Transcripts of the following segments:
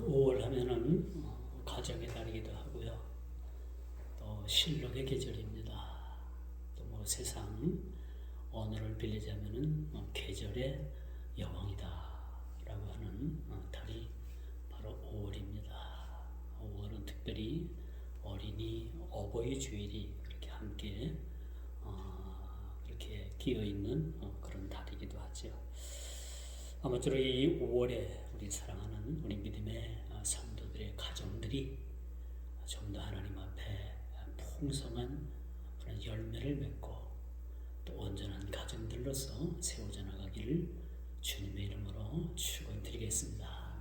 5월 하면은 가정의 달이기도 하고요. 또 실록의 계절입니다. 또 뭐 세상 언어를 빌리자면은 계절의 여왕이다라고 하는 달이 바로 5월입니다. 5월은 특별히 어린이 어버이 주일이 그렇게 함께 이렇게 끼어 있는 그런 달이기도 하죠. 아무쪼록 이 5월에 우리 사랑하는 우리 믿음의 성도들의 가정들이 좀 더 하나님 앞에 풍성한 그런 열매를 맺고 또 온전한 가정들로서 세워져 나가기를 주님의 이름으로 축원드리겠습니다.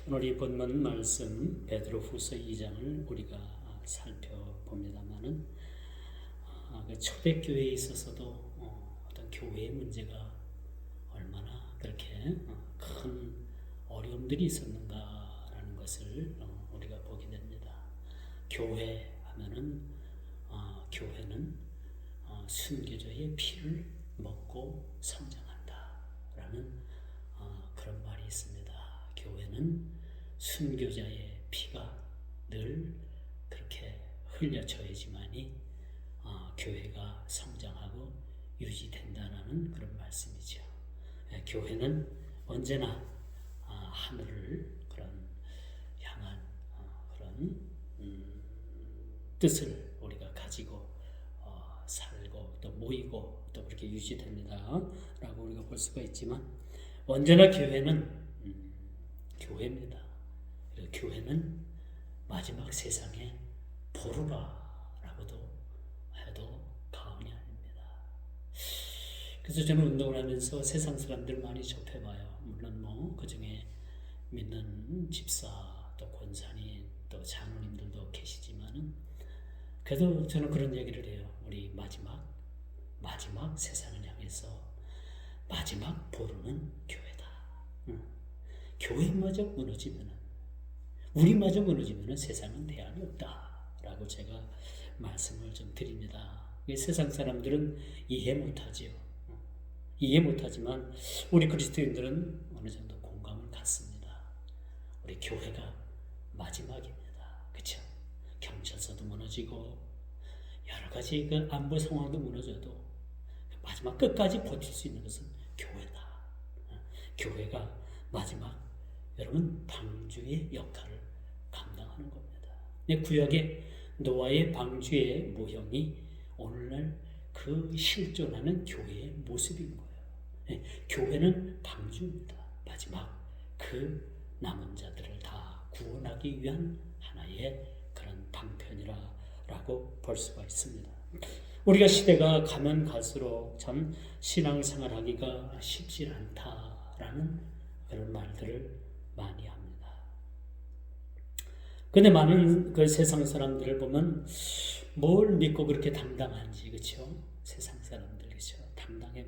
오늘 이 본문 말씀 베드로후서 2장을 우리가 살펴봅니다만은 그 초대교회에 있어서도 어떤 교회의 문제가 얼마나 그렇게 큰 어려움들이 있었는가라는 것을 우리가 보게 됩니다. 교회 하면은 교회는 순교자의 피를 먹고 성장한다라는 그런 말이 있습니다. 교회는 순교자의 피가 늘 그렇게 흘려져야지만이 교회가 성장하고 유지된다는 그런 말씀이죠. 교회는 언제나 하늘을 그런 향한 그런 뜻을 우리가 가지고 살고 또 모이고 또 그렇게 유지됩니다 라고 우리가 볼 수가 있지만 언제나 교회는 교회입니다. 그리고 교회는 마지막 세상의 보루라라고도 해도 과언이 아닙니다. 그래서 저는 운동을 하면서 세상 사람들 많이 접해봐요. 물론 뭐 그중에 믿는 집사 또 권사님 또 장로님들도 계시지만은 그래도 저는 그런 얘기를 해요. 우리 마지막 세상을 향해서 마지막 보루는 교회다. 교회마저 무너지면은 우리마저 무너지면은 세상은 대안이 없다라고 제가 말씀을 좀 드립니다. 세상 사람들은 이해 못하지요. 이해 못하지만 우리 그리스도인들은 어느 정도 공감을 갖습니다. 우리 교회가 마지막입니다. 그렇죠? 경찰서도 무너지고 여러 가지 그 안보 상황도 무너져도 마지막 끝까지 버틸 수 있는 것은 교회다. 교회가 마지막 여러분 방주의 역할을 감당하는 겁니다. 구약의 노아의 방주의 모형이 오늘날 그 실존하는 교회의 모습인 거예요. 교회는 방주입니다. 마지막 그 남은 자들을 다 구원하기 위한 하나의 그런 방편이라고 볼 수가 있습니다. 우리가 시대가 가면 갈수록 참 신앙생활하기가 쉽지 않다라는 그런 말들을 많이 합니다. 근데 많은 그 세상 사람들을 보면 뭘 믿고 그렇게 당당한지, 그렇죠? 세상 사람들, 그렇죠? 당당해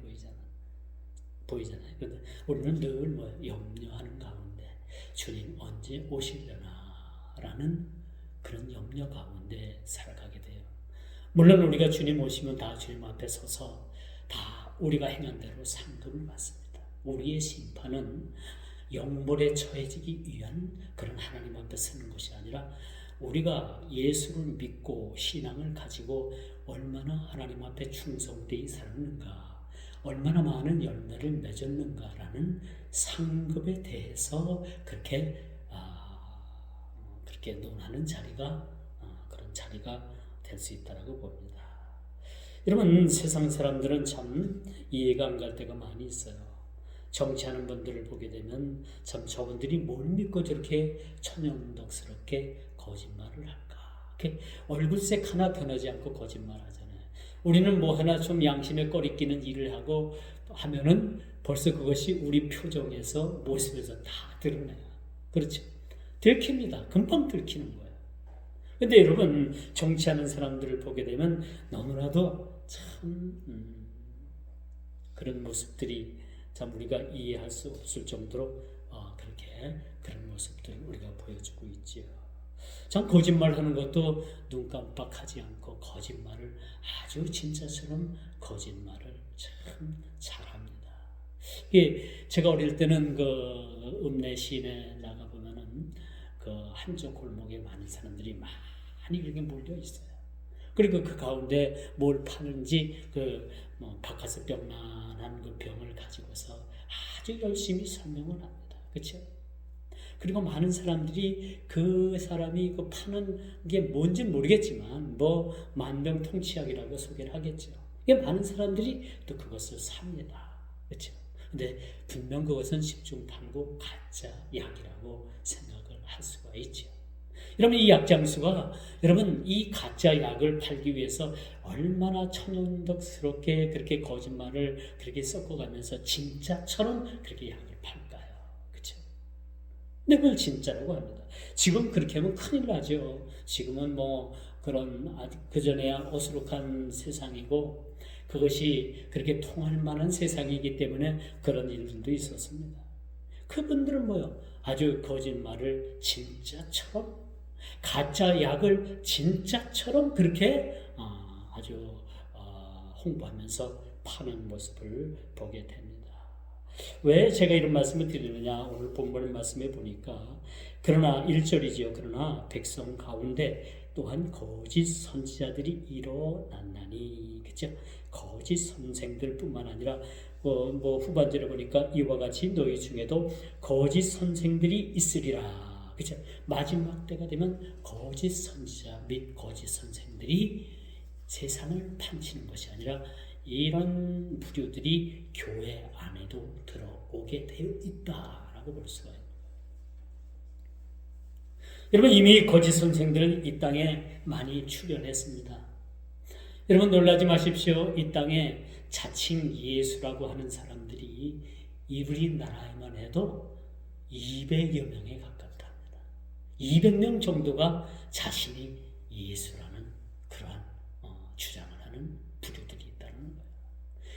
보이잖아요. 근데 우리는 늘 뭐 염려하는 가운데 주님 언제 오시려나라는 그런 염려 가운데 살아가게 돼요. 물론 우리가 주님 오시면 다 주님 앞에 서서 다 우리가 행한 대로 상급을 받습니다. 우리의 심판은 영벌에 처해지기 위한 그런 하나님 앞에 서는 것이 아니라 우리가 예수를 믿고 신앙을 가지고 얼마나 하나님 앞에 충성되이 살았는가, 얼마나 많은 열매를 맺었는가라는 상급에 대해서 그렇게 논하는 자리가 그런 자리가 될 수 있다라고 봅니다. 여러분, 세상 사람들은 참 이해가 안 갈 때가 많이 있어요. 정치하는 분들을 보게 되면 참 저분들이 뭘 믿고 저렇게 천연덕스럽게 거짓말을 할까? 이렇게 얼굴색 하나 변하지 않고 거짓말하잖아요. 우리는 뭐 하나 좀 양심에 꺼리 끼는 일을 하고 하면은 벌써 그것이 우리 표정에서 모습에서 다 드러나요. 그렇죠? 들킵니다. 금방 들키는 거예요. 근데 여러분, 정치하는 사람들을 보게 되면 너무나도 참 그런 모습들이 참 우리가 이해할 수 없을 정도로 그렇게 그런 모습들을 우리가 보여주고 있지요. 참 거짓말하는 것도 눈 깜빡하지 않고 거짓말을 아주 진짜처럼 거짓말을 참 잘합니다. 이게 제가 어릴 때는 그 읍내 시내 나가 보면은 한쪽 골목에 많은 사람들이 많이 이렇게 몰려 있어요. 그리고 그 가운데 뭘 파는지 바카스 병만한 그 병을 가지고서 아주 열심히 설명을 합니다. 그렇죠? 그리고 많은 사람들이 그 사람이 그 파는 게 뭔지 모르겠지만 만병통치약이라고 소개를 하겠죠. 이게 많은 사람들이 또 그것을 삽니다. 그렇죠? 근데 분명 그것은 십중탄고 가짜 약이라고 생각을 할 수가 있죠. 여러분, 이 약장수가 여러분 이 가짜 약을 팔기 위해서 얼마나 천연덕스럽게 그렇게 거짓말을 그렇게 섞어가면서 진짜처럼 그렇게 약을 팔까요? 그렇죠? 근데 그걸 진짜라고 합니다. 지금 그렇게 하면 큰일 나죠. 지금은 그런 그전에야 어수룩한 세상이고 그것이 그렇게 통할 만한 세상이기 때문에 그런 일들도 있었습니다. 그분들은 아주 거짓말을 진짜처럼, 가짜 약을 진짜처럼 그렇게 아주 홍보하면서 파는 모습을 보게 됩니다. 왜 제가 이런 말씀을 드리느냐? 오늘 본문 말씀에 보니까 그러나 1절이지요. 그러나 백성 가운데 또한 거짓 선지자들이 일어났나니, 그렇죠? 거짓 선생들뿐만 아니라 후반절에 보니까 이와 같이 너희 중에도 거짓 선생들이 있으리라. 그렇죠? 마지막 때가 되면 거짓 선지자 및 거짓 선생들이 세상을 판치는 것이 아니라 이런 부류들이 교회 안에도 들어오게 되어 있다라고 볼 수가 있습니다. 여러분, 이미 거짓 선생들은 이 땅에 많이 출현했습니다. 여러분, 놀라지 마십시오. 이 땅에 자칭 예수라고 하는 사람들이 우리나라에만 해도 200여 명에 가깝답니다. 200명 정도가 자신이 예수라는 그러한 주장을 하는 부류들이 있다는 거예요.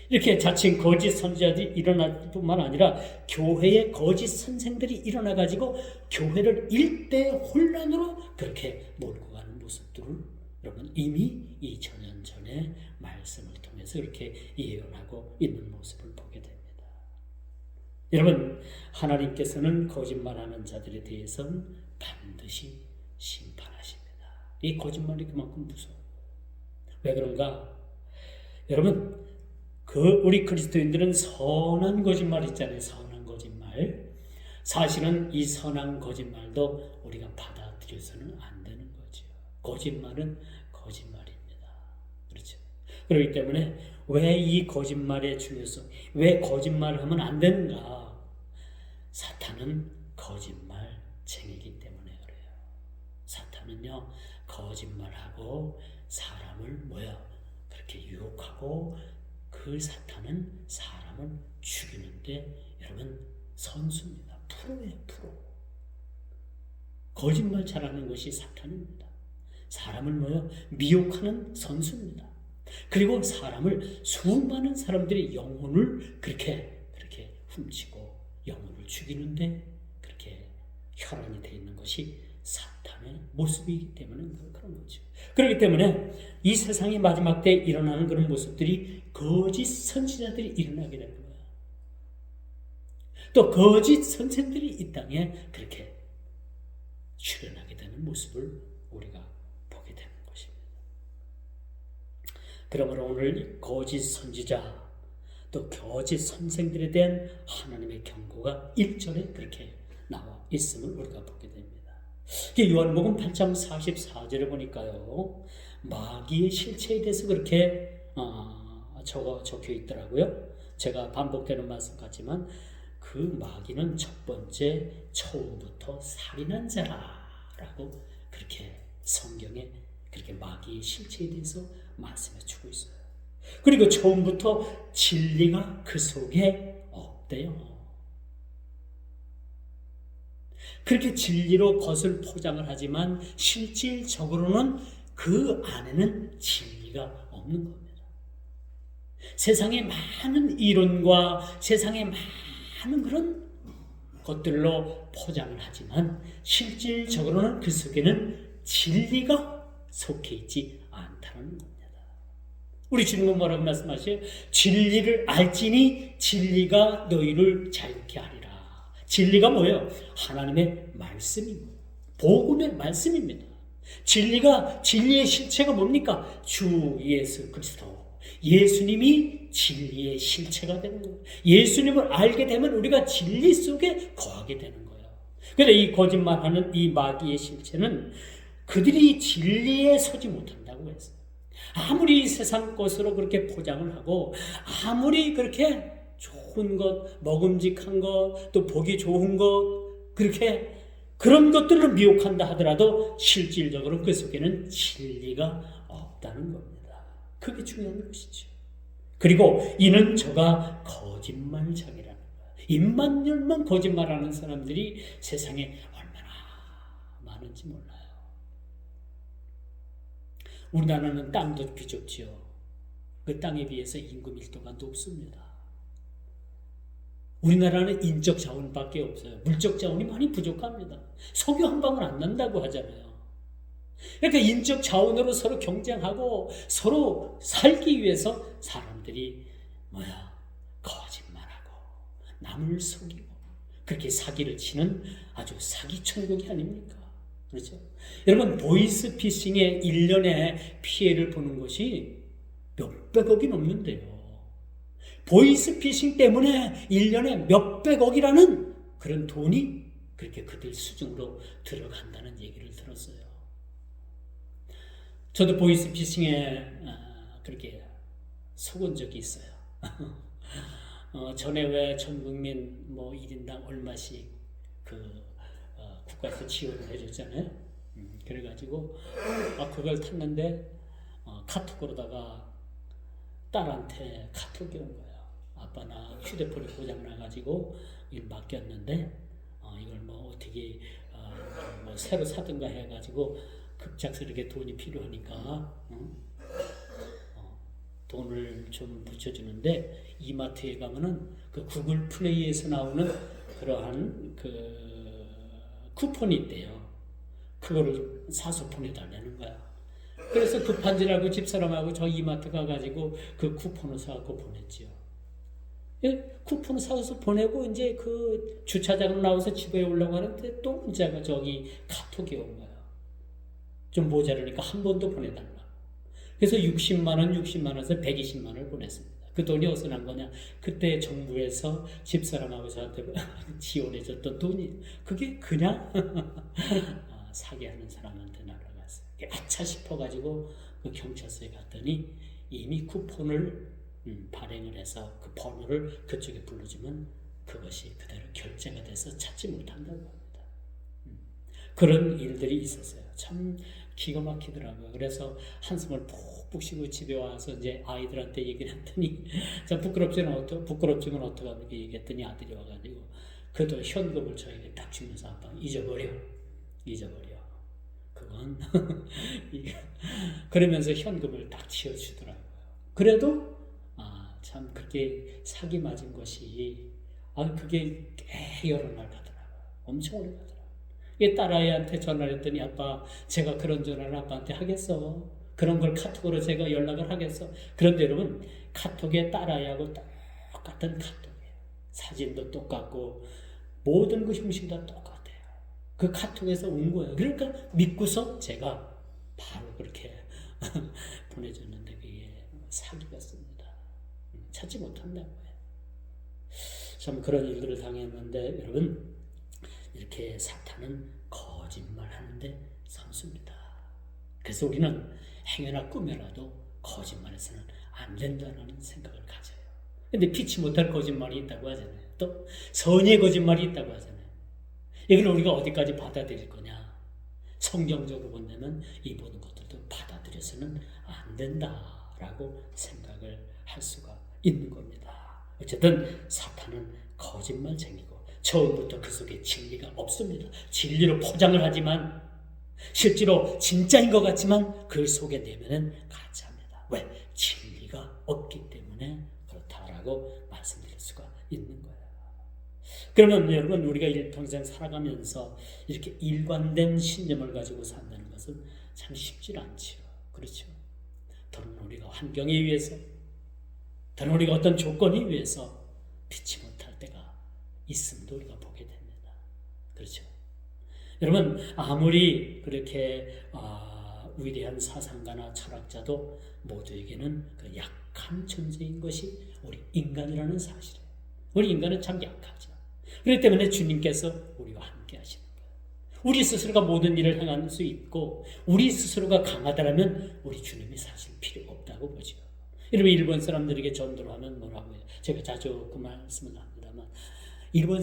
이렇게 자칭 거짓 선지자들이 일어날 뿐만 아니라 교회에 거짓 선생들이 일어나가지고 교회를 일대 혼란으로 그렇게 몰고 가는 모습들을 여러분 이미 2000년 전에 말씀을 통해서 그렇게 예언하고 있는 모습을 보게 됩니다. 여러분, 하나님께서는 거짓말하는 자들에 대해서는 반드시 심판하십니다. 이 거짓말이 그만큼 무서워요. 왜 그런가? 여러분, 우리 그리스도인들은 선한 거짓말 있잖아요. 선한 거짓말. 사실은 이 선한 거짓말도 우리가 받아들여서는 안 되는 거죠. 거짓말은 거짓말입니다. 그렇죠? 그렇기 때문에 왜 이 거짓말의 중요성, 왜 거짓말을 하면 안 되는가? 사탄은 거짓말쟁이기 때문에 그래요. 사탄은요, 거짓말하고 사람을 그렇게 유혹하고 그 사탄은 사람을 죽이는데 여러분 선수입니다. 프로예요, 프로. 거짓말 잘하는 것이 사탄입니다. 사람을 미혹하는 선수입니다. 그리고 수많은 사람들의 영혼을 그렇게 훔치고 영혼을 죽이는데 그렇게 혈안이 되어 있는 것이 사탄의 모습이기 때문에 그런 거죠. 그렇기 때문에 이 세상의 마지막 때에 일어나는 그런 모습들이 거짓 선지자들이 일어나게 되는 거예요. 또 거짓 선생들이 이 땅에 그렇게 출현하게 되는 모습을 우리가 보게 되는 것입니다. 그러므로 오늘 거짓 선지자 또 거짓 선생들에 대한 하나님의 경고가 1절에 그렇게 나와 있음을 우리가 보게 됩니다. 요한복음 8장 44절에 보니까요, 마귀의 실체에 대해서 그렇게 적혀 있더라고요. 제가 반복되는 말씀 같지만 그 마귀는 첫 번째 처음부터 살인한 자라고 그렇게 성경에 그렇게 마귀의 실체에 대해서 말씀해 주고 있어요. 그리고 처음부터 진리가 그 속에 없대요. 그렇게 진리로 겉을 포장을 하지만 실질적으로는 그 안에는 진리가 없는 겁니다. 세상에 많은 이론과 세상에 많은 그런 것들로 포장을 하지만 실질적으로는 그 속에는 진리가 속해 있지 않다는 겁니다. 우리 주님은 뭐라고 말씀하셔요? 진리를 알지니 진리가 너희를 자유케 하리라. 진리가 뭐예요? 하나님의 말씀입니다. 복음의 말씀입니다. 진리의 실체가 뭡니까? 주 예수 그리스도. 예수님이 진리의 실체가 되는 거예요. 예수님을 알게 되면 우리가 진리 속에 거하게 되는 거예요. 그런데 이 거짓말하는 이 마귀의 실체는 그들이 진리에 서지 못한다고 했어요. 아무리 세상 것으로 그렇게 포장을 하고 아무리 그렇게 좋은 것, 먹음직한 것, 또 보기 좋은 것 그렇게 그런 것들을 미혹한다 하더라도 실질적으로 그 속에는 진리가 없다는 겁니다. 그게 중요한 것이죠. 그리고 이는 저가 거짓말장이라는 거예요. 입만 열면 거짓말하는 사람들이 세상에 얼마나 많은지 몰라요. 우리나라는 땅도 비좁지요. 그 땅에 비해서 인구 밀도가 높습니다. 우리나라는 인적 자원밖에 없어요. 물적 자원이 많이 부족합니다. 석유 한 방울 안 난다고 하잖아요. 그러니까 인적 자원으로 서로 경쟁하고 서로 살기 위해서 사람들이 거짓말하고 남을 속이고 그렇게 사기를 치는 아주 사기 천국이 아닙니까? 그렇죠? 여러분 보이스피싱의 1년에 피해를 보는 것이 몇백억이 넘는데요. 보이스피싱 때문에 1년에 몇백억이라는 그런 돈이 그렇게 그들 수중으로 들어간다는 얘기를 들었어요. 저도 보이스피싱에 그렇게 속은 적이 있어요. 전에 왜 전국민 1인당 얼마씩 국가에서 지원을 해줬잖아요. 그래가지고 그걸 탔는데 카톡으로다가 딸한테 카톡이 온 거예요. 아빠 나 휴대폰이 고장나가지고 일 맡겼는데 이걸 어떻게 새로 사든가 해가지고 급작스럽게 돈이 필요하니까 돈을 좀 붙여주는데 이마트에 가면은 그 구글 플레이에서 나오는 그러한 쿠폰이 있대요. 그거를 사서 보내달라는 거야. 그래서 급한 줄 알고 집사람하고 저 이마트 가가지고 그 쿠폰을 사갖고 보냈지요. 쿠폰을 사서 보내고 이제 그 주차장으로 나와서 집에 오려고 하는데 또 문자가 저기 카톡이 온 거야. 좀 모자라니까 한 번 더 보내달라. 그래서 60만 원에서 120만 원을 보냈습니다. 그 돈이 어디서 난 거냐? 그때 정부에서 집사람하고 저한테 지원해줬던 돈이 그게 그냥 사기하는 사람한테 날아갔어요. 아차 싶어가지고 그 경찰서에 갔더니 이미 쿠폰을 발행을 해서 그 번호를 그쪽에 불러주면 그것이 그대로 결제가 돼서 찾지 못한다고 합니다. 그런 일들이 있었어요. 참 기가 막히더라고요. 그래서 한숨을 푹푹 쉬고 집에 와서 이제 아이들한테 얘기를 했더니 부끄럽지만 어떡하냐 얘기했더니 아들이 와가지고 그래도 현금을 저에게 딱 주면서 아빠 잊어버려. 그건 그러면서 현금을 딱 치워주더라고요. 그래도 참 그렇게 사기 맞은 것이 그게 꽤 여러 날 가더라고요. 엄청 오래 가더라고요. 딸아이한테 전화를 했더니 아빠 제가 그런 전화를 아빠한테 하겠어. 그런 걸 카톡으로 제가 연락을 하겠어. 그런데 여러분 카톡에 딸아이하고 똑같은 카톡이에요. 사진도 똑같고 모든 그 형식이 다 똑같아요. 그 카톡에서 온 거예요. 그러니까 믿고서 제가 바로 그렇게 보내줬는데 그게 사기였습니다. 찾지 못한다고요. 참 그런 일들을 당했는데 여러분 이렇게 사탄은 거짓말하는데 선수입니다. 그래서 우리는 행여나 꿈에라도 거짓말해서는 안 된다는 생각을 가져요. 근데 피치 못할 거짓말이 있다고 하잖아요. 또 선의의 거짓말이 있다고 하잖아요. 이걸 우리가 어디까지 받아들일 거냐? 성경적으로 본다면 이 모든 것들도 받아들여서는 안 된다라고 생각을 할 수가 있는 겁니다. 어쨌든 사탄은 거짓말쟁이고 처음부터 그 속에 진리가 없습니다. 진리로 포장을 하지만 실제로 진짜인 것 같지만 그 속에 내면은 가짜입니다. 왜? 진리가 없기 때문에 그렇다라고 말씀드릴 수가 있는 거예요. 그러면 여러분 우리가 일평생 살아가면서 이렇게 일관된 신념을 가지고 산다는 것은 참 쉽지 않지요. 그렇죠? 더는 우리가 환경에 의해서 더는 우리가 어떤 조건에 의해서 피치 못할 때가 있음도 우리가 보게 됩니다. 그렇죠? 여러분 아무리 그렇게 위대한 사상가나 철학자도 모두에게는 그 약한 존재인 것이 우리 인간이라는 사실이에요. 우리 인간은 참 약하죠. 그렇기 때문에 주님께서 우리와 함께 하시는 거예요. 우리 스스로가 모든 일을 행할 수 있고 우리 스스로가 강하다면 우리 주님이 사실 필요가 없다고 보죠. 여러분 일본 사람들에게 전도를 하면 뭐라고 해요? 제가 자주 그 말씀을 합니다만 일본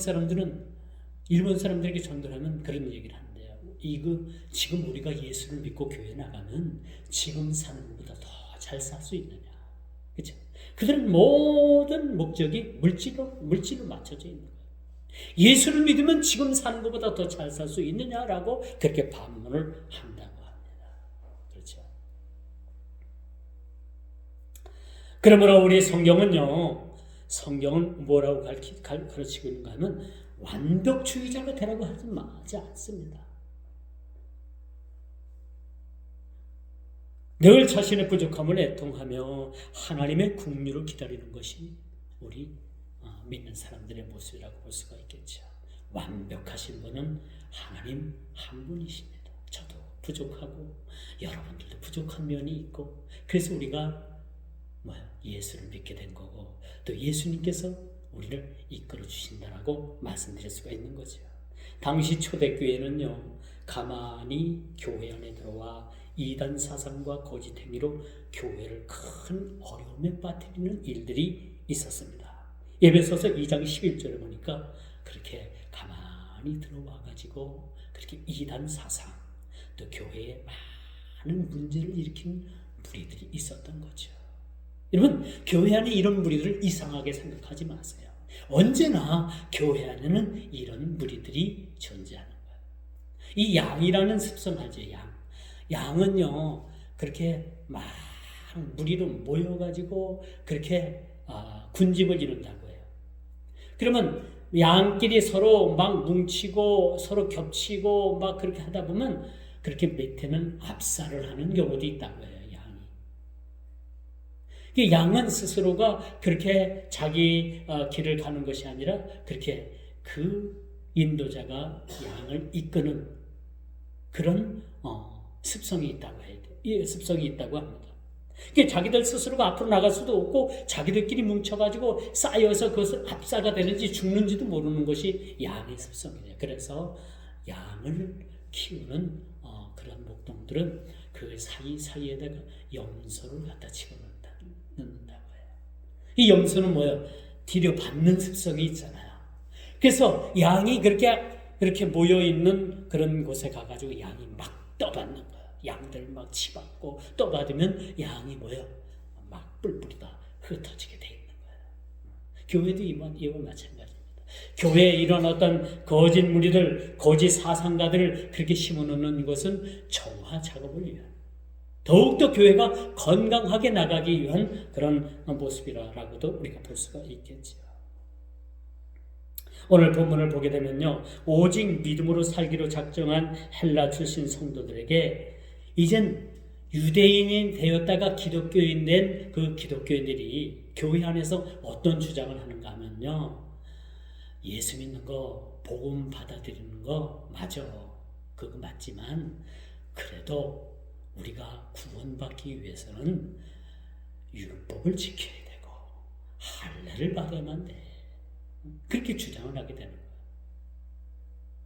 사람들에게 전도를 하면 그런 얘기를 한대요. 지금 우리가 예수를 믿고 교회 나가면 지금 사는 것보다 더 잘 살 수 있느냐. 그렇죠? 그들은 모든 목적이 물질로 맞춰져 있는 거예요. 예수를 믿으면 지금 사는 것보다 더 잘 살 수 있느냐라고 그렇게 반문을 한다고 합니다. 그렇죠? 그러므로 우리 성경은 뭐라고 가르치고 있는가 하면 완벽주의자가 되라고 하지 않습니다. 늘 자신의 부족함을 애통하며 하나님의 긍휼을 기다리는 것이 우리 믿는 사람들의 모습이라고 볼 수가 있겠죠. 완벽하신 분은 하나님 한 분이십니다. 저도 부족하고 여러분들도 부족한 면이 있고 그래서 우리가 예수를 믿게 된 거고 또 예수님께서 우리를 이끌어 주신다라고 말씀드릴 수가 있는 거죠. 당시 초대교회는요 가만히 교회 안에 들어와 이단 사상과 거짓 행위로 교회를 큰 어려움에 빠뜨리는 일들이 있었습니다. 에베소서 2장 11절에 보니까 그렇게 가만히 들어와 가지고 그렇게 이단 사상 또 교회에 많은 문제를 일으킨 무리들이 있었던 거죠. 여러분 교회 안에 이런 무리들을 이상하게 생각하지 마세요. 언제나 교회 안에는 이런 무리들이 존재하는 거예요. 이 양이라는 습성하죠. 양은요 그렇게 막 무리로 모여가지고 그렇게 군집을 이룬다고 해요. 그러면 양끼리 서로 막 뭉치고 서로 겹치고 막 그렇게 하다 보면 그렇게 밑에는 압살을 하는 경우도 있다고 해요. 양은 스스로가 그렇게 자기 길을 가는 것이 아니라 그렇게 그 인도자가 양을 이끄는 그런 습성이 있다고 해야 돼. 습성이 있다고 합니다. 자기들 스스로가 앞으로 나갈 수도 없고 자기들끼리 뭉쳐가지고 쌓여서 그것을 압사가 되는지 죽는지도 모르는 것이 양의 습성이에요. 그래서 양을 키우는 그런 목동들은 그 사이에다가 염소를 갖다 집어넣는다고 해요. 이 염소는 뭐예요? 뒤로 받는 습성이 있잖아요. 그래서 양이 그렇게 모여 있는 그런 곳에 가가지고 양이 막 떠받는 거예요. 양들 막 치받고 떠받으면 양이 뭐예요? 막 뿔뿔이 다 흩어지게 돼 있는 거예요. 교회도 이와 마찬가지입니다. 교회에 이런 어떤 거짓 무리들, 거짓 사상가들을 그렇게 심어놓는 것은 정화 작업을 위한 더욱더 교회가 건강하게 나가기 위한 그런 모습이라고도 우리가 볼 수가 있겠죠. 오늘 본문을 보게 되면요, 오직 믿음으로 살기로 작정한 헬라 출신 성도들에게 이젠 유대인이 되었다가 기독교인 된 그 기독교인들이 교회 안에서 어떤 주장을 하는가 하면요, 예수 믿는 거, 복음 받아들이는 거 맞아. 그거 맞지만 그래도 우리가 구원받기 위해서는 율법을 지켜야 되고 할례를 받아야만 돼. 그렇게 주장을 하게 되는 거예요.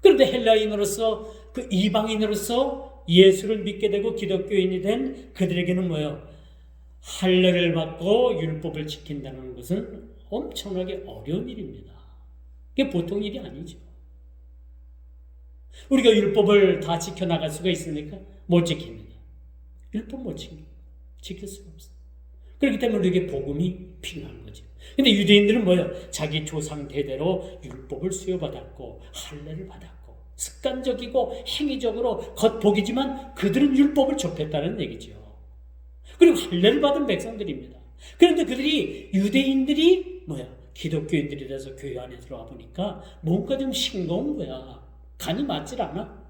그런데 헬라인으로서 그 이방인으로서 예수를 믿게 되고 기독교인이 된 그들에게는 뭐예요? 할례를 받고 율법을 지킨다는 것은 엄청나게 어려운 일입니다. 그게 보통 일이 아니죠. 우리가 율법을 다 지켜나갈 수가 있습니까? 못 지킵니다. 율법 못 지킬 수가 없어요. 그렇기 때문에 우리에게 복음이 필요한 거죠. 근데 유대인들은 뭐예요? 자기 조상 대대로 율법을 수여받았고 할례를 받았고 습관적이고 행위적으로 겉보기지만 그들은 율법을 접했다는 얘기죠. 그리고 할례를 받은 백성들입니다. 그런데 그들이 유대인들이 기독교인들이 돼서 교회 안에 들어와 보니까 뭔가 좀 싱거운 거야. 간이 맞질 않아.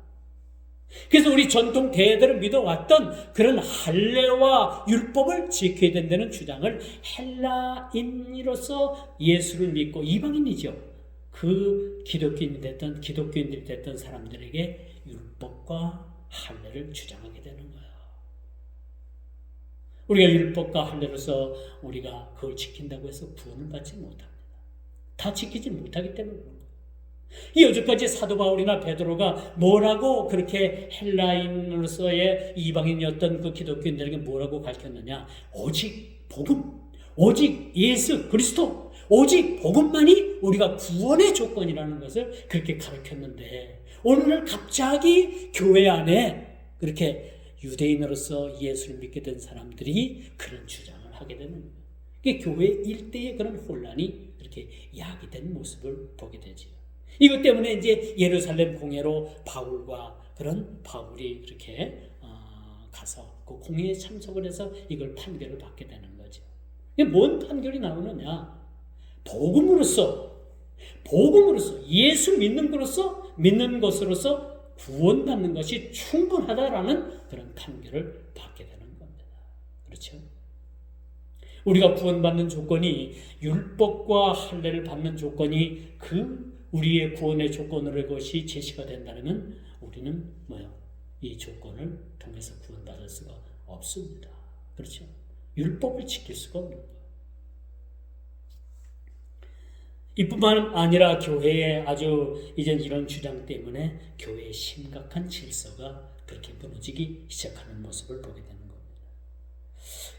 그래서 우리 전통 대대로 믿어왔던 그런 할례와 율법을 지켜야 된다는 주장을 헬라인으로서 예수를 믿고 이방인이죠. 그 기독교인들이 됐던 사람들에게 율법과 할례를 주장하게 되는 거예요. 우리가 율법과 할례로서 우리가 그걸 지킨다고 해서 구원을 받지 못합니다. 다 지키지 못하기 때문에 그런 거예요. 이 여기까지 사도 바울이나 베드로가 뭐라고 그렇게 헬라인으로서의 이방인이었던 그 기독교인들에게 뭐라고 가르쳤느냐? 오직 복음, 오직 예수 그리스도, 오직 복음만이 우리가 구원의 조건이라는 것을 그렇게 가르쳤는데, 오늘날 갑자기 교회 안에 그렇게 유대인으로서 예수를 믿게 된 사람들이 그런 주장을 하게 되는 거예요. 그게 교회 일대의 그런 혼란이 이렇게 야기된 모습을 보게 되죠. 이것 때문에 이제 예루살렘 공회로 바울이 그렇게 가서 그 공회에 참석을 해서 이걸 판결을 받게 되는 거죠. 이게 뭔 판결이 나오느냐? 복음으로서 예수 믿는 것으로서 구원받는 것이 충분하다라는 그런 판결을 받게 되는 겁니다. 그렇죠? 우리가 구원받는 조건이 율법과 할례를 받는 조건이 우리의 구원의 조건으로 것이 제시가 된다면 우리는 이 조건을 통해서 구원받을 수가 없습니다. 그렇죠? 율법을 지킬 수가 없는 거예요. 이뿐만 아니라 교회에 아주 이전 이런 주장 때문에 교회의 심각한 질서가 그렇게 무너지기 시작하는 모습을 보게 되는 겁니다.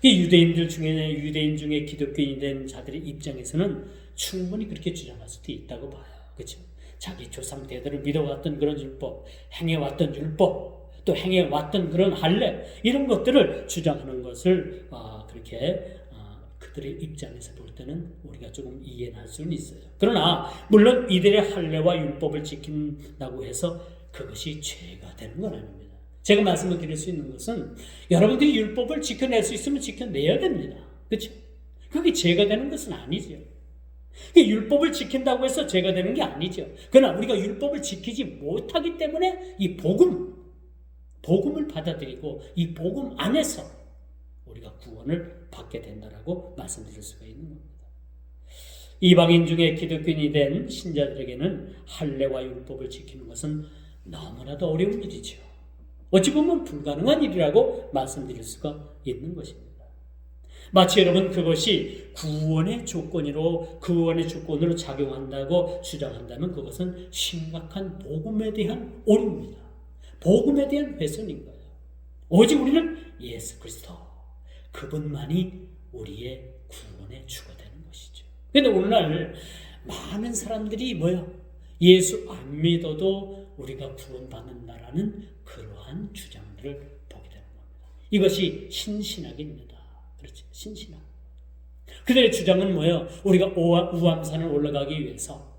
이 유대인 중에 기독교인이 된 자들의 입장에서는 충분히 그렇게 주장할 수도 있다고 봐요. 그렇죠? 자기 조상 대대로 믿어왔던 그런 율법, 행해왔던 율법, 또 행해왔던 그런 할례, 이런 것들을 주장하는 것을 그렇게 그들의 입장에서 볼 때는 우리가 조금 이해는 할 수는 있어요. 그러나 물론 이들의 할례와 율법을 지킨다고 해서 그것이 죄가 되는 건 아닙니다. 제가 말씀을 드릴 수 있는 것은 여러분들이 율법을 지켜낼 수 있으면 지켜내야 됩니다. 그렇죠? 그게 죄가 되는 것은 아니죠. 율법을 지킨다고 해서 죄가 되는 게 아니죠. 그러나 우리가 율법을 지키지 못하기 때문에 이 복음을 받아들이고 이 복음 안에서 우리가 구원을 받게 된다라고 말씀드릴 수가 있는 겁니다. 이방인 중에 기독교인이 된 신자들에게는 할례와 율법을 지키는 것은 너무나도 어려운 일이죠. 어찌 보면 불가능한 일이라고 말씀드릴 수가 있는 것입니다. 마치 여러분 그것이 구원의 조건으로 작용한다고 주장한다면 그것은 심각한 복음에 대한 오류입니다. 복음에 대한 훼손인 거예요. 오직 우리는 예수 그리스도, 그분만이 우리의 구원의 주가 되는 것이죠. 그런데 오늘날 많은 사람들이 예수 안 믿어도 우리가 구원받는다라는 그러한 주장들을 보게 되는 겁니다. 이것이 신신학입니다. 그렇죠? 신신학. 그들의 주장은 우리가 우암산을 올라가기 위해서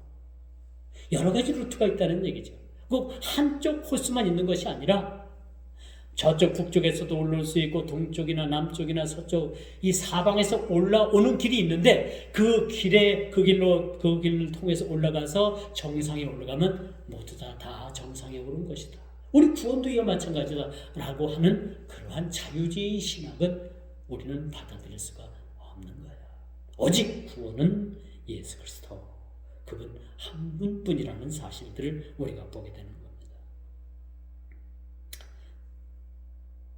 여러 가지 루트가 있다는 얘기죠. 꼭 한쪽 코스만 있는 것이 아니라 저쪽 북쪽에서도 올라올 수 있고 동쪽이나 남쪽이나 서쪽 이 사방에서 올라오는 길이 있는데 그 길을 통해서 올라가서 정상에 올라가면 모두 다 정상에 오른 것이다. 우리 구원도 이와 마찬가지다라고 하는 그러한 자유주의 신학은 우리는 받아들일 수가 없는 거예요. 오직 구원은 예수 그리스도, 그분 한 분뿐이라는 사실들을 우리가 보게 되는 겁니다.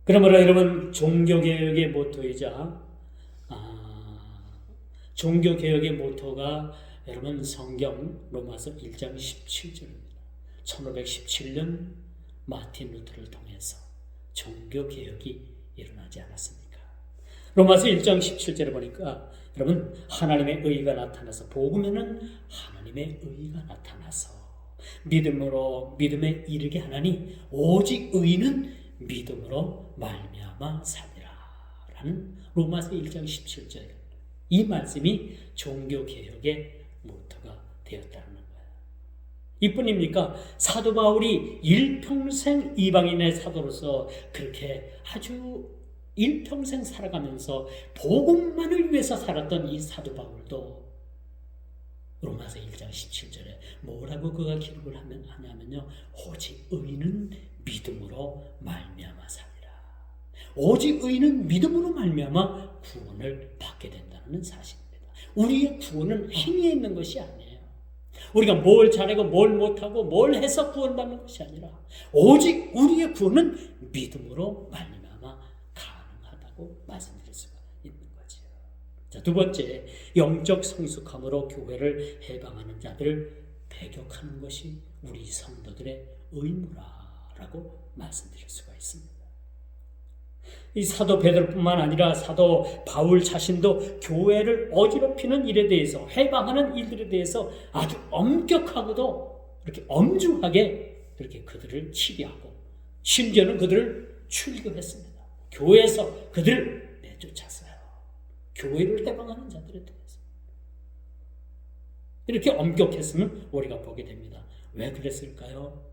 그러므로 여러분 종교개혁의 모토가 여러분 성경 로마서 1장 17절입니다. 1517년 마틴 루터를 통해서 종교개혁이 일어나지 않았습니까? 로마서 1장 17절에 보니까 여러분 하나님의 의가 나타나서 복음에는 하나님의 의가 나타나서 믿음에 이르게 하나니 오직 의는 믿음으로 말미암아 살리라 라는 로마서 1장 17절, 이 말씀이 종교개혁의 모토가 되었다는 거예요. 이뿐입니까? 사도 바울이 일평생 이방인의 사도로서 그렇게 아주 일평생 살아가면서 복음만을 위해서 살았던 이 사도 바울도 로마서 1장 17절에 뭐라고 그가 기록을 하냐면요, 오직 의는 믿음으로 말미암아 살리라. 오직 의는 믿음으로 말미암아 구원을 받게 된다는 사실입니다. 우리의 구원은 행위에 있는 것이 아니에요. 우리가 뭘 잘하고 뭘 못하고 뭘 해서 구원받는 것이 아니라 오직 우리의 구원은 믿음으로 말미암아 가능하다고 말씀드릴 수가 있는 거죠. 자, 두 번째, 영적 성숙함으로 교회를 해방하는 자들을 배격하는 것이 우리 성도들의 의무라고 말씀드릴 수가 있습니다. 이 사도 베드로뿐만 아니라 사도 바울 자신도 교회를 어지럽히는 일에 대해서, 해방하는 일들에 대해서 아주 엄격하고도 이렇게 엄중하게 그렇게 그들을 치리하고 심지어는 그들을 출교했습니다. 교회에서 그들을 내쫓았어요. 교회를 해방하는 자들에 대해서 이렇게 엄격했으면 우리가 보게 됩니다. 왜 그랬을까요?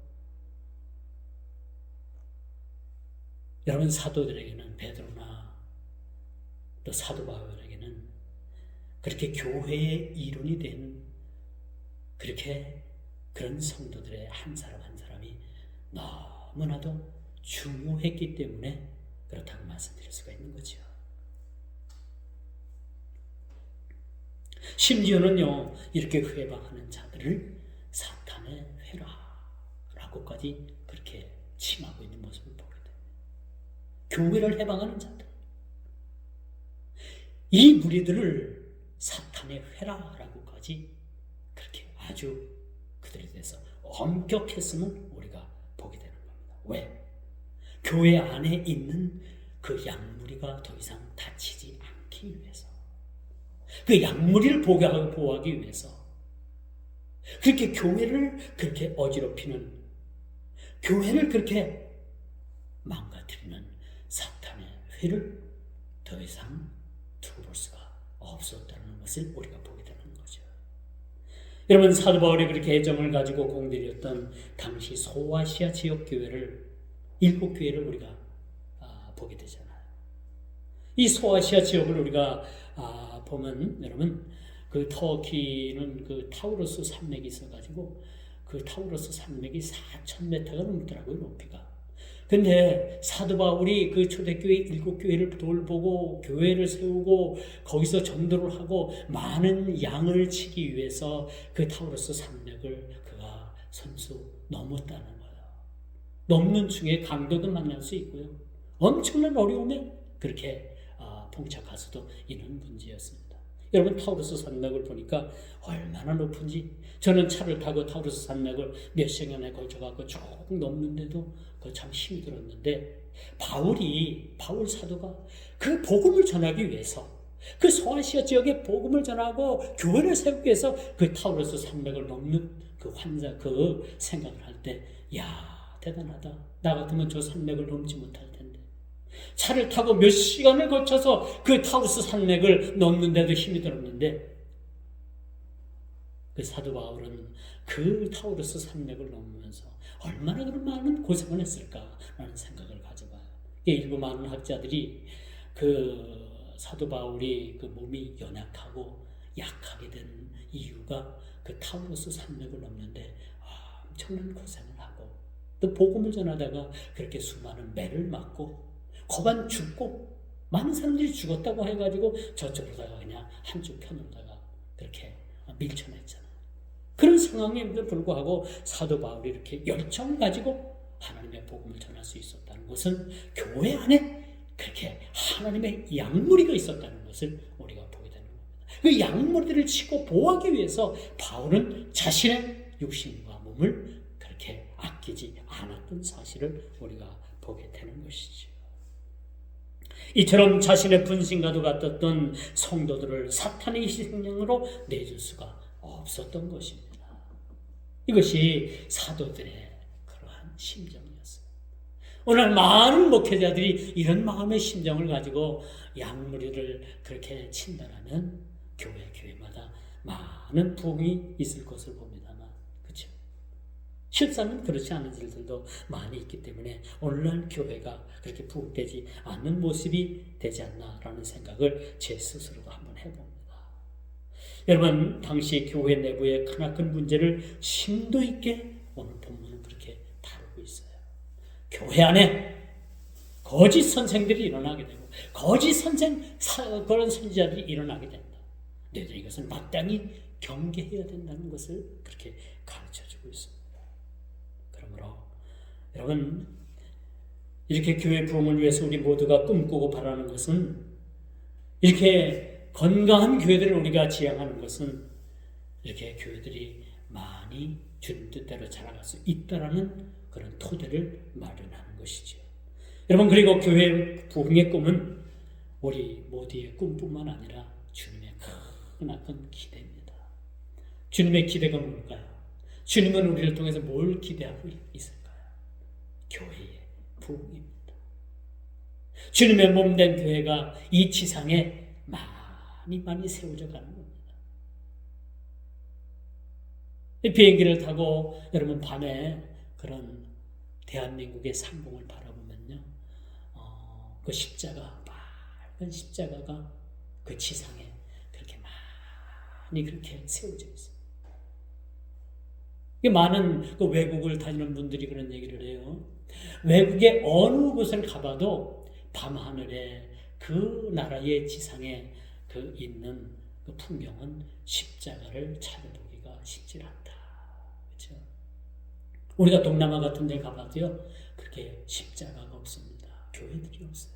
여러분, 사도들에게는, 베드로나 또 사도 바울에게는 그렇게 교회의 일원이 된 그렇게 그런 성도들의 한 사람 한 사람이 너무나도 중요했기 때문에 그렇다고 말씀드릴 수가 있는 거죠. 심지어는요, 이렇게 회방하는 자들을 사탄의 회라라고까지 그렇게 칭하고 있는 모습을 보게 됩니다. 교회를 해방하는 자들, 이 무리들을 사탄의 회라라고까지 그렇게 아주 그들에 대해서 엄격했음을 우리가 보게 되는 겁니다. 왜? 교회 안에 있는 그 양무리가 더 이상 다치지 않기 위해서, 그 양무리를 보호하기 위해서, 그렇게 교회를 그렇게 어지럽히는, 교회를 그렇게 망가뜨리는 사탄의 회를 더 이상 두고 볼 수가 없었다는 것을 우리가 보게 되는 거죠. 여러분, 사도 바울이 그렇게 애정을 가지고 공들였던 당시 소아시아 지역 교회를, 7교회를 우리가 보게 되잖아요. 이 소아시아 지역을 우리가 보면, 여러분, 그 터키는 그 타우루스 산맥이 있어가지고 그 타우루스 산맥이 4,000m가 넘더라고요, 높이가. 근데 사도 바울이 그 초대교회 7교회를 돌보고 교회를 세우고 거기서 전도를 하고 많은 양을 치기 위해서 그 타우루스 산맥을 그가 선수 넘었다는 거예요. 넘는 중에 강도도 만날 수 있고요. 엄청난 어려움에 그렇게 봉착할 수도 있는 문제였습니다. 여러분, 타우루스 산맥을 보니까 얼마나 높은지, 저는 차를 타고 타우루스 산맥을 몇 시간에 걸쳐갖고 쭉 넘는데도 그 참 힘이 들었는데, 바울 사도가 그 복음을 전하기 위해서, 그 소아시아 지역에 복음을 전하고 교회를 세우기 위해서 그 타우루스 산맥을 넘는 그 생각을 할 때, 야, 대단하다. 나 같으면 저 산맥을 넘지 못할 텐데. 차를 타고 몇 시간을 거쳐서 그 타우루스 산맥을 넘는데도 힘이 들었는데, 그 사도 바울은 그 타우루스 산맥을 넘으면서 얼마나 그런 많은 고생을 했을까라는 생각을 가져봐요. 일부 많은 학자들이 그 사도 바울이 그 몸이 연약하고 약하게 된 이유가 그 타우루스 산맥을 넘는데 엄청난 고생을 하고, 또 복음을 전하다가 그렇게 수많은 매를 맞고 거반 죽고 많은 사람들이 죽었다고 해가지고 저쪽으로다가 그냥 한쪽 편으로다가 그렇게 밀쳐냈잖아요. 그런 상황에도 불구하고 사도 바울이 이렇게 열정을 가지고 하나님의 복음을 전할 수 있었다는 것은 교회 안에 그렇게 하나님의 양무리가 있었다는 것을 우리가 보게 되는 겁니다. 그 양무리들을 치고 보호하기 위해서 바울은 자신의 육신과 몸을 그렇게 아끼지 않았던 사실을 우리가 보게 되는 것이죠. 이처럼 자신의 분신과도 같았던 성도들을 사탄의 희생양으로 내줄 수가 없었던 것입니다. 이것이 사도들의 그러한 심정이었어요. 오늘 많은 목회자들이 이런 마음의 심정을 가지고 양무리를 그렇게 친다라면 교회마다 많은 부흥이 있을 것을 봅니다만, 그렇죠? 실상은 그렇지 않은 일들도 많이 있기 때문에 오늘날 교회가 그렇게 부흥되지 않는 모습이 되지 않나라는 생각을 제 스스로가 한번 해봅니다. 여러분, 당시 교회 내부의 크나큰 문제를 심도 있게 오늘 본문은 그렇게 다루고 있어요. 교회 안에 거짓 선생들이 일어나게 되고 거짓 그런 선지자들이 일어나게 된다. 너희들이 이것을 마땅히 경계해야 된다는 것을 그렇게 가르쳐주고 있습니다. 그러므로 여러분, 이렇게 교회 부흥을 위해서 우리 모두가 꿈꾸고 바라는 것은, 이렇게 건강한 교회들을 우리가 지향하는 것은 이렇게 교회들이 많이 주님 뜻대로 자라갈 수 있다라는 그런 토대를 마련하는 것이죠. 여러분, 그리고 교회 부흥의 꿈은 우리 모두의 꿈뿐만 아니라 주님의 크나큰 기대입니다. 주님의 기대가 뭘까요? 주님은 우리를 통해서 뭘 기대하고 있을까요? 교회의 부흥입니다. 주님의 몸된 교회가 이 지상에 많이 세워져 가는 겁니다. 비행기를 타고 여러분 밤에 그런 대한민국의 상공을 바라보면요, 그 십자가, 빨간 십자가가 그 지상에 그렇게 많이 그렇게 세워져 있어요. 많은 그 외국을 다니는 분들이 그런 얘기를 해요. 외국의 어느 곳을 가봐도 밤하늘에 그 나라의 지상에 그 있는 그 풍경은 십자가를 찾아보기가 쉽지 않다. 그렇죠? 우리가 동남아 같은 데 가봐도요, 그렇게 십자가가 없습니다. 교회들이 없어요.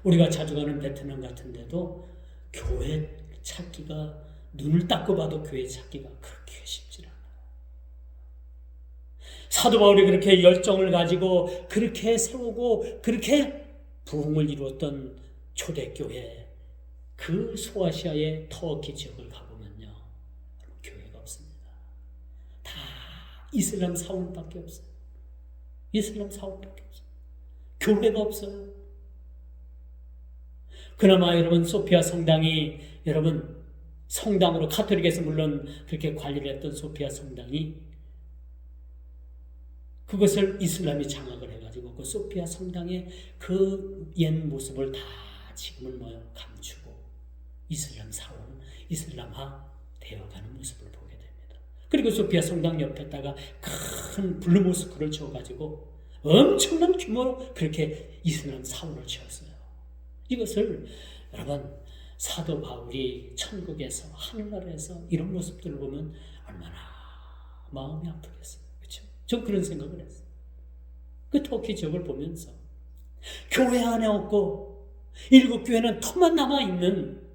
우리가 자주 가는 베트남 같은 데도 교회 찾기가, 눈을 닦고 봐도 교회 찾기가 그렇게 쉽지 않아요. 사도 바울이 그렇게 열정을 가지고 그렇게 세우고 그렇게 부흥을 이루었던 초대교회, 그 소아시아의 터키 지역을 가보면요, 교회가 없습니다. 다 이슬람 사원밖에 없어요. 이슬람 사원밖에 없어요. 교회가 없어요. 그나마 여러분 소피아 성당이, 여러분 성당으로 카톨릭에서 물론 그렇게 관리를 했던 소피아 성당이, 그것을 이슬람이 장악을 해가지고 그 소피아 성당의 그 옛 모습을 다 지금은 감추고 이슬람 사원, 이슬람화 되어가는 모습을 보게 됩니다. 그리고 소피아 성당 옆에다가 큰 블루모스크를 지어가지고 엄청난 규모로 그렇게 이슬람 사원을 지었어요. 이것을 여러분, 사도 바울이 천국에서, 하늘나라에서 이런 모습들을 보면 얼마나 마음이 아프겠어요. 그렇죠? 전 그런 생각을 했어요. 그 터키 지역을 보면서 교회 안에 없고 일곱 교회는 터만 남아있는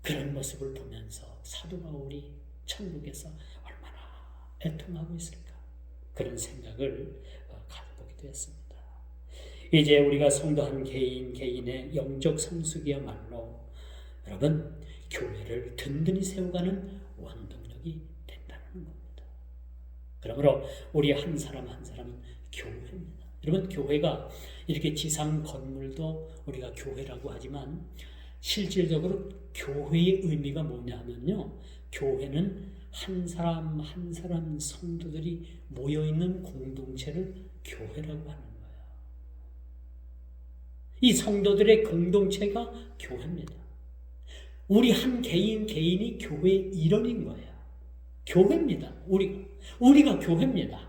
그런 모습을 보면서 사도 바울이 천국에서 얼마나 애통하고 있을까, 그런 생각을 가져보기도 했습니다. 이제 우리가 성도 한 개인의 영적 성숙이야말로 여러분 교회를 든든히 세워가는 원동력이 된다는 겁니다. 그러므로 우리 한 사람 한 사람은 교회입니다. 여러분, 교회가 이렇게 지상 건물도 우리가 교회라고 하지만 실질적으로 교회의 의미가 뭐냐면요, 교회는 한 사람 한 사람 성도들이 모여있는 공동체를 교회라고 하는 거예요. 이 성도들의 공동체가 교회입니다. 우리 한 개인이 교회의 일원인 거예요. 교회입니다. 우리가 교회입니다.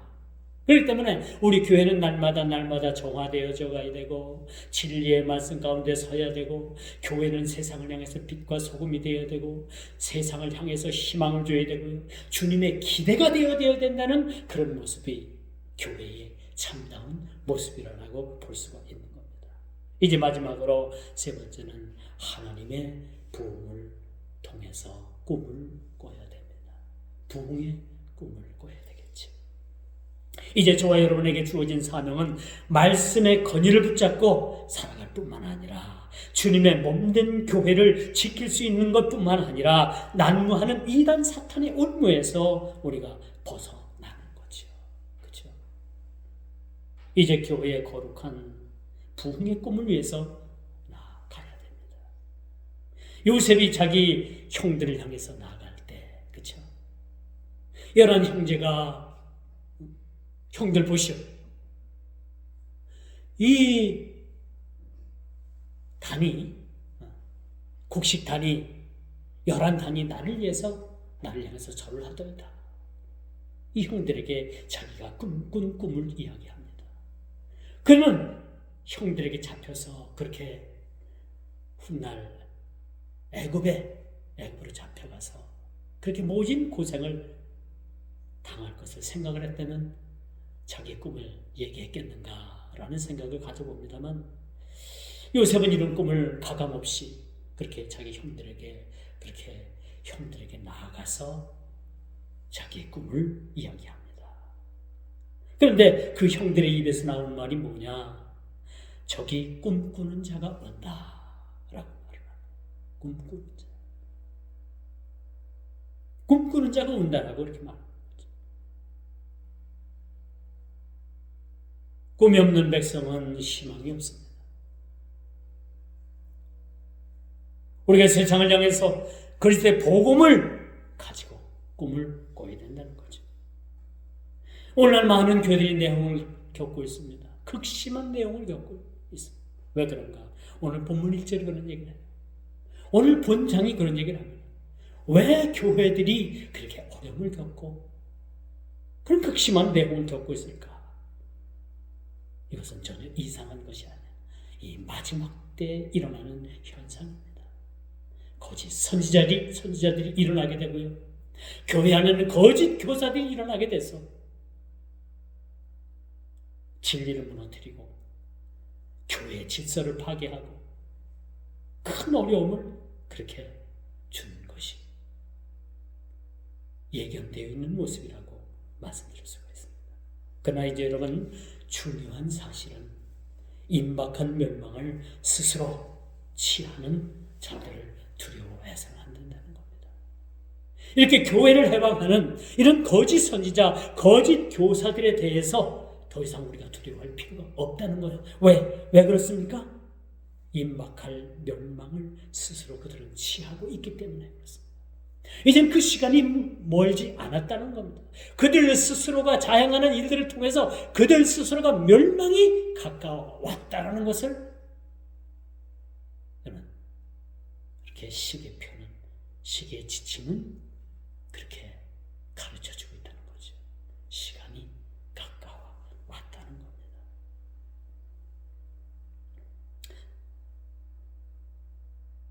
그렇기 때문에 우리 교회는 날마다 정화되어져 가야 되고, 진리의 말씀 가운데 서야 되고, 교회는 세상을 향해서 빛과 소금이 되어야 되고, 세상을 향해서 희망을 줘야 되고, 주님의 기대가 되어야 된다는 그런 모습이 교회의 참다운 모습이라고 볼 수가 있는 겁니다. 이제 마지막으로 세 번째는 하나님의 부흥을 통해서 꿈을 꿔야 됩니다. 부흥의 꿈을 꿔야 되겠죠. 이제 저와 여러분에게 주어진 사명은 말씀의 건의를 붙잡고 살아갈 뿐만 아니라 주님의 몸된 교회를 지킬 수 있는 것뿐만 아니라 난무하는 이단 사탄의 음모에서 우리가 벗어나는 거죠. 그렇죠? 이제 교회의 거룩한 부흥의 꿈을 위해서 나아가야 됩니다. 요셉이 자기 형들을 향해서 나아갈 때, 그렇죠? 11 형제가, 형들 보시오, 이 단이, 곡식 단이, 11단이 나를 향해서 절을 하더이다. 이 형들에게 자기가 꿈꾼 꿈을 이야기합니다. 그는 형들에게 잡혀서 그렇게 훗날 애굽으로 잡혀가서 그렇게 모진 고생을 당할 것을 생각을 했다면 자기의 꿈을 얘기했겠는가라는 생각을 가져봅니다만, 요셉은 이런 꿈을 가감없이 그렇게 자기 형들에게 나아가서 자기의 꿈을 이야기합니다. 그런데 그 형들의 입에서 나오는 말이 뭐냐? 저기 꿈꾸는 자가 온다 라고 말을 합니다. 꿈꾸는 자가 온다라고 이렇게 말합니다. 꿈이 없는 백성은 희망이 없습니다. 우리가 세상을 향해서 그리스도의 복음을 가지고 꿈을 꿔야 된다는 거죠. 오늘날 많은 교회들이 내용을 겪고 있습니다. 극심한 내용을 겪고 있습니다. 왜 그런가? 오늘 본문 1절이 그런 얘기를 해요. 오늘 본장이 그런 얘기를 합니다. 왜 교회들이 그렇게 어려움을 겪고 그런 극심한 내용을 겪고 있을까? 이것은 전혀 이상한 것이 아니에요. 이 마지막 때에 일어나는 현상입니다. 거짓 선지자들이 일어나게 되고요. 교회 안에는 거짓 교사들이 일어나게 돼서 진리를 무너뜨리고 교회의 질서를 파괴하고 큰 어려움을 그렇게 주는 것이 예견되어 있는 모습이라고 말씀드릴 수가 있습니다. 그러나 이제 여러분, 중요한 사실은 임박한 멸망을 스스로 취하는 자들을 두려워해서는 안 된다는 겁니다. 이렇게 교회를 해방하는 이런 거짓 선지자, 거짓 교사들에 대해서 더 이상 우리가 두려워할 필요가 없다는 거예요. 왜 그렇습니까? 임박할 멸망을 스스로 그들은 취하고 있기 때문에 그렇습니다. 이젠 그 시간이 멀지 않았다는 겁니다. 그들 스스로가 자행하는 일들을 통해서 그들 스스로가 멸망이 가까워왔다는 것을 이렇게 시계의 지침은 그렇게 가르쳐주고 있다는 거죠. 시간이 가까워왔다는 겁니다.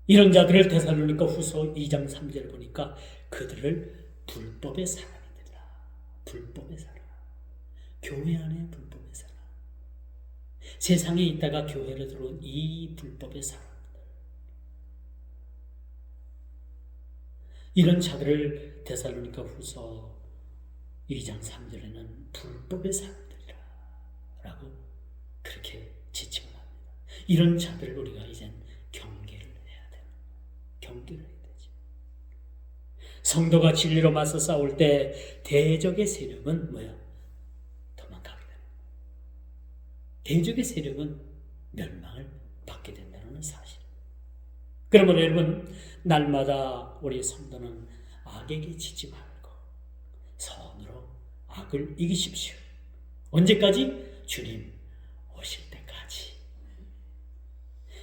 이런 자들을 데살로니가 후서 2장 3절을 보니까 그들을 불법의 사람이더라. 불법의 사람. 교회 안에 불법의 사람. 세상에 있다가 교회로 들어온 이 불법의 사람들. 이런 자들을 데살로니가 후서 2장 3절에는 불법의 사람들이라 라고 그렇게 지칭을 합니다. 이런 자들을 우리가 이젠 경계를 해야 되죠. 성도가 진리로 맞서 싸울 때 대적의 세력은 뭐야? 도망가게 되는 거예요. 대적의 세력은 멸망을 받게 된다는 사실. 그러면 여러분, 날마다 우리 성도는 악에게 지지 말고 선으로 악을 이기십시오. 언제까지? 주님 오실 때까지.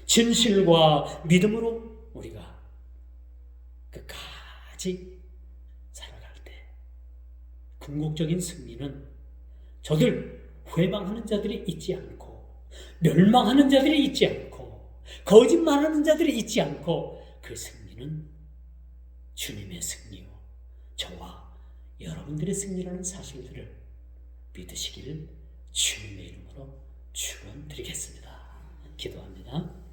진실과 믿음으로 우리가 끝까지 살아갈 때 궁극적인 승리는 저들 회방하는 자들이 있지 않고 멸망하는 자들이 있지 않고 거짓말하는 자들이 있지 않고 그 승리는 주님의 승리요 저와 여러분들의 승리라는 사실들을 믿으시기를 주님의 이름으로 축원드리겠습니다. 기도합니다.